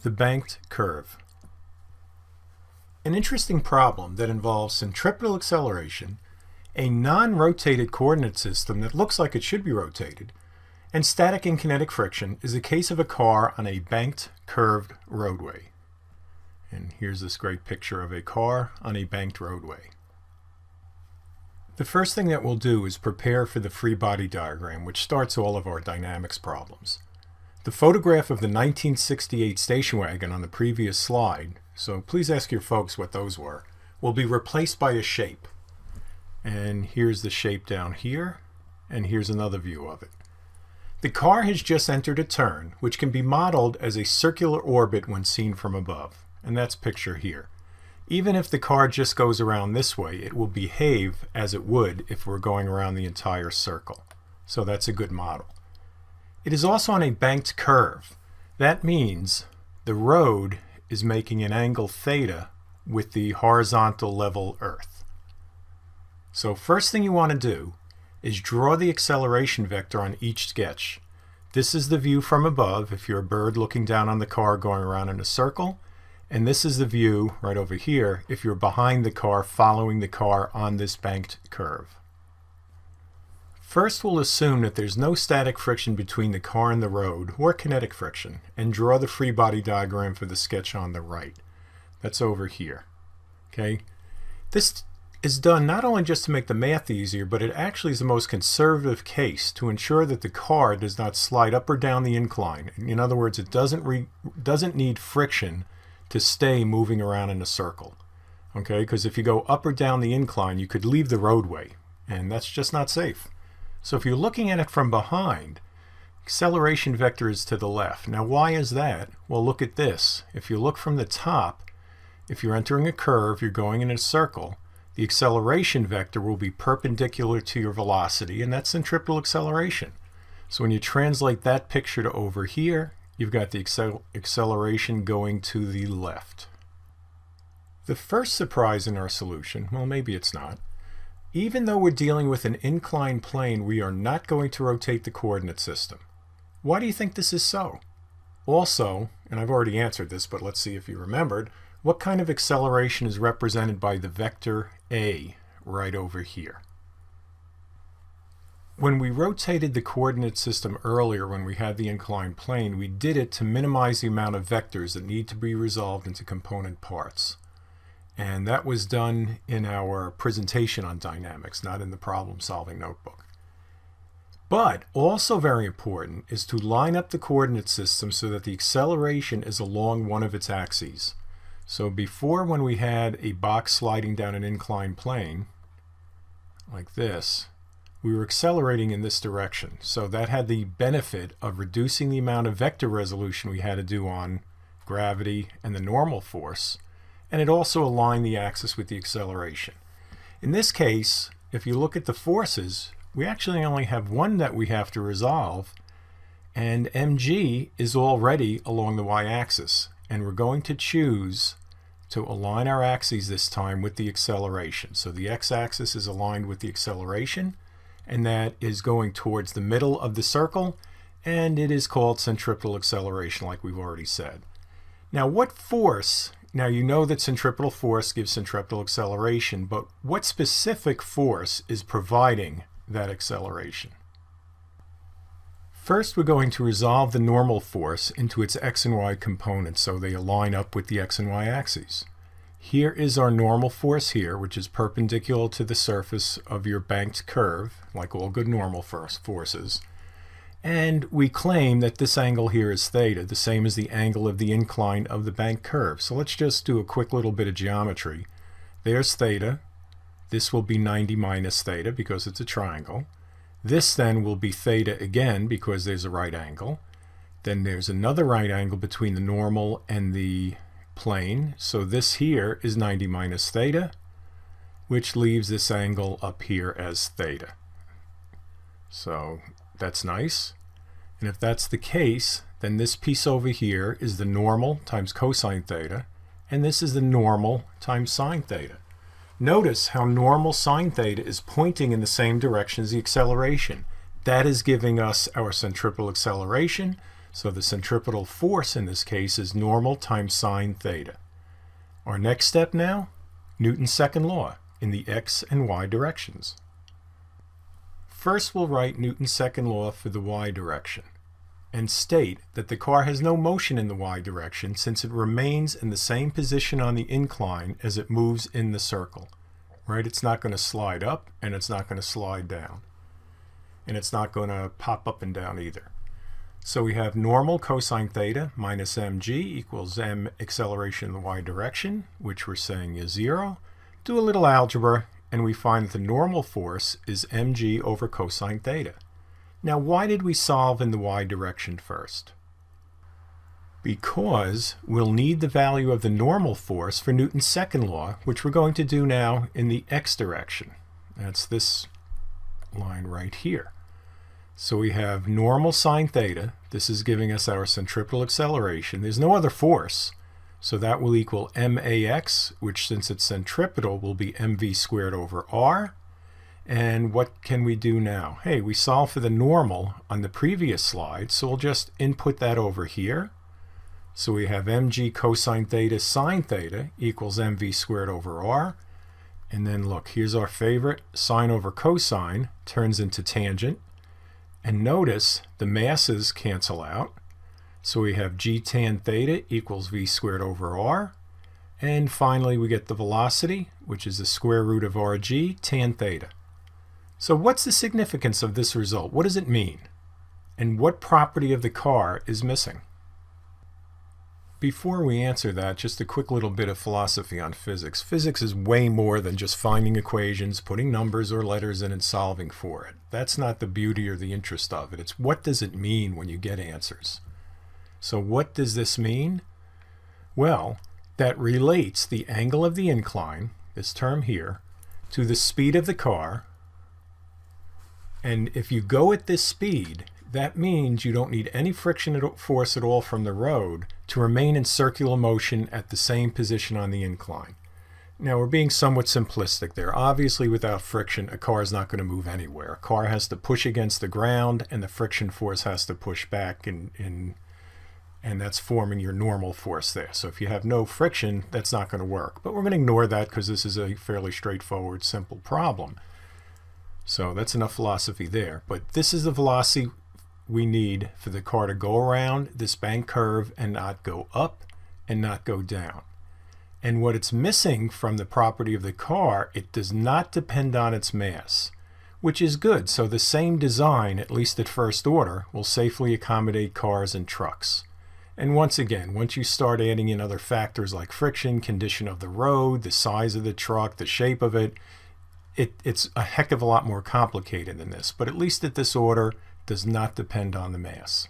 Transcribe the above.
The banked curve. An interesting problem that involves centripetal acceleration, a non-rotated coordinate system that looks like it should be rotated, and static and kinetic friction is a case of a car on a banked curved roadway. And here's this great picture of a car on a banked roadway. The first thing that we'll do is prepare for the free body diagram, which starts all of our dynamics problems. The photograph of the 1968 station wagon on the previous slide, so please ask your folks what those were, will be replaced by a shape. And here's the shape down here, and here's another view of it. The car has just entered a turn, which can be modeled as a circular orbit when seen from above, and that's picture here. Even if the car just goes around this way, it will behave as it would if we're going around the entire circle. So that's a good model. It is also on a banked curve. That means the road is making an angle theta with the horizontal level earth. So first thing you want to do is draw the acceleration vector on each sketch. This is the view from above if you're a bird looking down on the car going around in a circle, and this is the view right over here if you're behind the car following the car on this banked curve. First, we'll assume that there's no static friction between the car and the road, or kinetic friction, and draw the free body diagram for the sketch on the right. That's over here. Okay? This is done not only just to make the math easier, but it actually is the most conservative case to ensure that the car does not slide up or down the incline. In other words, it doesn't need friction to stay moving around in a circle. Okay? Because if you go up or down the incline, you could leave the roadway, and that's just not safe. So if you're looking at it from behind, acceleration vector is to the left. Now why is that? Well, look at this. If you look from the top, if you're entering a curve, you're going in a circle, the acceleration vector will be perpendicular to your velocity, and that's centripetal acceleration. So when you translate that picture to over here, you've got the acceleration going to the left. The first surprise in our solution, well, maybe it's not. Even though we're dealing with an inclined plane, we are not going to rotate the coordinate system. Why do you think this is so? Also, and I've already answered this, but let's see if you remembered, what kind of acceleration is represented by the vector A right over here? When we rotated the coordinate system earlier when we had the inclined plane, we did it to minimize the amount of vectors that need to be resolved into component parts. And that was done in our presentation on dynamics, not in the problem-solving notebook. But also very important is to line up the coordinate system so that the acceleration is along one of its axes. So before, when we had a box sliding down an inclined plane, like this, we were accelerating in this direction. So that had the benefit of reducing the amount of vector resolution we had to do on gravity and the normal force, and it also aligned the axis with the acceleration. In this case, if you look at the forces, we actually only have one that we have to resolve, and mg is already along the y-axis, and we're going to choose to align our axes this time with the acceleration. So the x-axis is aligned with the acceleration, and that is going towards the middle of the circle, and it is called centripetal acceleration, like we've already said. Now, what force? Now you know that centripetal force gives centripetal acceleration, but what specific force is providing that acceleration? First, we're going to resolve the normal force into its x and y components so they align up with the x and y axes. Here is our normal force here, which is perpendicular to the surface of your banked curve, like all good normal forces. And we claim that this angle here is theta, the same as the angle of the incline of the banked curve. So let's just do a quick little bit of geometry. There's theta. This will be 90 minus theta because it's a triangle. This then will be theta again because there's a right angle. Then there's another right angle between the normal and the plane. So this here is 90 minus theta, which leaves this angle up here as theta. So that's nice. And if that's the case, then this piece over here is the normal times cosine theta, and this is the normal times sine theta. Notice how normal sine theta is pointing in the same direction as the acceleration. That is giving us our centripetal acceleration. So the centripetal force in this case is normal times sine theta. Our next step now, Newton's second law in the x and y directions. First we'll write Newton's second law for the y direction and state that the car has no motion in the y direction since it remains in the same position on the incline as it moves in the circle. Right? It's not going to slide up and it's not going to slide down. And it's not going to pop up and down either. So we have normal cosine theta minus mg equals m acceleration in the y direction, which we're saying is 0. Do a little algebra, and we find that the normal force is mg over cosine theta. Now, why did we solve in the y direction first? Because we'll need the value of the normal force for Newton's second law, which we're going to do now in the x direction. That's this line right here. So we have normal sine theta. This is giving us our centripetal acceleration. There's no other force, so that will equal max, which since it's centripetal will be mv squared over r. And what can we do now? Hey, we solved for the normal on the previous slide, so we'll just input that over here. So we have mg cosine theta sine theta equals mv squared over r. And then look, here's our favorite. Sine over cosine turns into tangent. And notice the masses cancel out. So we have g tan theta equals v squared over r. And finally we get the velocity, which is the square root of rg tan theta. So what's the significance of this result? What does it mean? And what property of the car is missing? Before we answer that, just a quick little bit of philosophy on physics. Physics is way more than just finding equations, putting numbers or letters in and solving for it. That's not the beauty or the interest of it. It's what does it mean when you get answers. So what does this mean? Well, that relates the angle of the incline, this term here, to the speed of the car. And if you go at this speed, that means you don't need any friction force at all from the road to remain in circular motion at the same position on the incline. Now we're being somewhat simplistic there. Obviously without friction a car is not going to move anywhere. A car has to push against the ground and the friction force has to push back and that's forming your normal force there. So if you have no friction, that's not going to work. But we're going to ignore that because this is a fairly straightforward, simple problem. So that's enough philosophy there. But this is the velocity we need for the car to go around this bank curve and not go up and not go down. And what it's missing from the property of the car, it does not depend on its mass, which is good. So the same design, at least at first order, will safely accommodate cars and trucks. And once again, once you start adding in other factors like friction, condition of the road, the size of the truck, the shape of it, it's a heck of a lot more complicated than this. But at least at this order, does not depend on the mass.